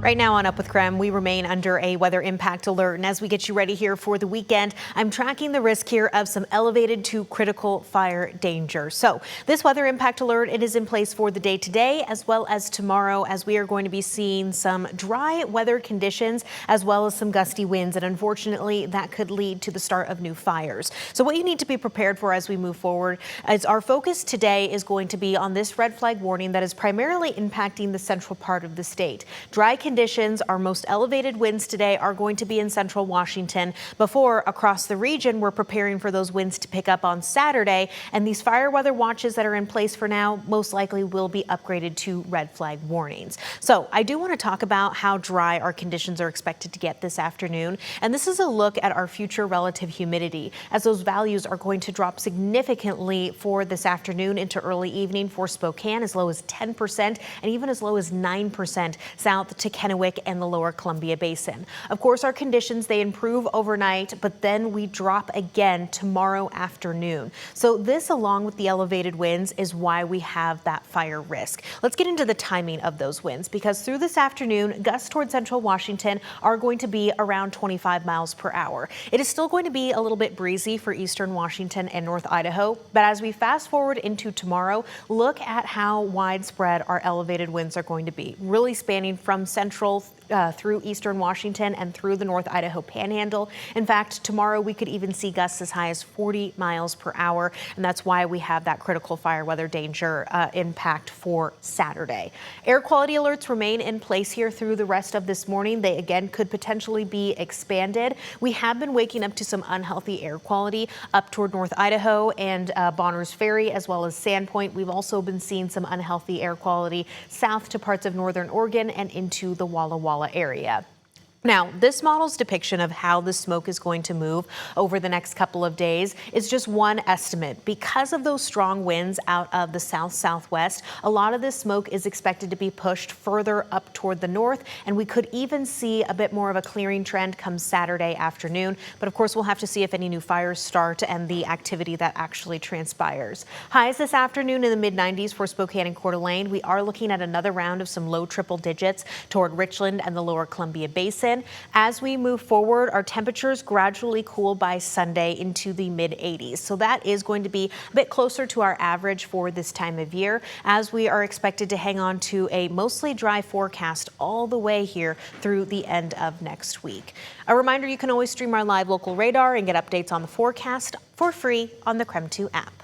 Right now on Up with KREM, we remain under a weather impact alert. And as we get you ready here for the weekend, I'm tracking the risk here of some elevated to critical fire danger. So this weather impact alert, it is in place for the day today as well as tomorrow, as we are going to be seeing some dry weather conditions as well as some gusty winds. And unfortunately, that could lead to the start of new fires. So what you need to be prepared for as we move forward is our focus today is going to be on this red flag warning that is primarily impacting the central part of the state. Dry conditions, our most elevated winds today are going to be in central Washington. Before, across the region, we're preparing for those winds to pick up on Saturday, and these fire weather watches that are in place for now most likely will be upgraded to red flag warnings. So I do want to talk about how dry our conditions are expected to get this afternoon, and this is a look at our future relative humidity, as those values are going to drop significantly for this afternoon into early evening for Spokane, as low as 10% and even as low as 9% south to Kennewick and the lower Columbia Basin. Of course, our conditions, they improve overnight, but then we drop again tomorrow afternoon. So this, along with the elevated winds, is why we have that fire risk. Let's get into the timing of those winds, because through this afternoon, gusts toward central Washington are going to be around 25 miles per hour. It is still going to be a little bit breezy for eastern Washington and North Idaho, but as we fast forward into tomorrow, look at how widespread our elevated winds are going to be, really spanning from central through eastern Washington and through the North Idaho Panhandle. In fact, tomorrow we could even see gusts as high as 40 miles per hour, and that's why we have that critical fire weather danger impact for Saturday. Air quality alerts remain in place here through the rest of this morning. They again could potentially be expanded. We have been waking up to some unhealthy air quality up toward North Idaho and Bonners Ferry, as well as Sandpoint. We've also been seeing some unhealthy air quality south to parts of northern Oregon and into the Walla Walla area. Now, this model's depiction of how the smoke is going to move over the next couple of days is just one estimate. Because of those strong winds out of the south-southwest, a lot of this smoke is expected to be pushed further up toward the north, and we could even see a bit more of a clearing trend come Saturday afternoon. But of course, we'll have to see if any new fires start and the activity that actually transpires. Highs this afternoon in the mid-90s for Spokane and Coeur d'Alene. We are looking at another round of some low triple digits toward Richland and the lower Columbia Basin. As we move forward, our temperatures gradually cool by Sunday into the mid-80s. So that is going to be a bit closer to our average for this time of year, as we are expected to hang on to a mostly dry forecast all the way here through the end of next week. A reminder, you can always stream our live local radar and get updates on the forecast for free on the KREM 2 app.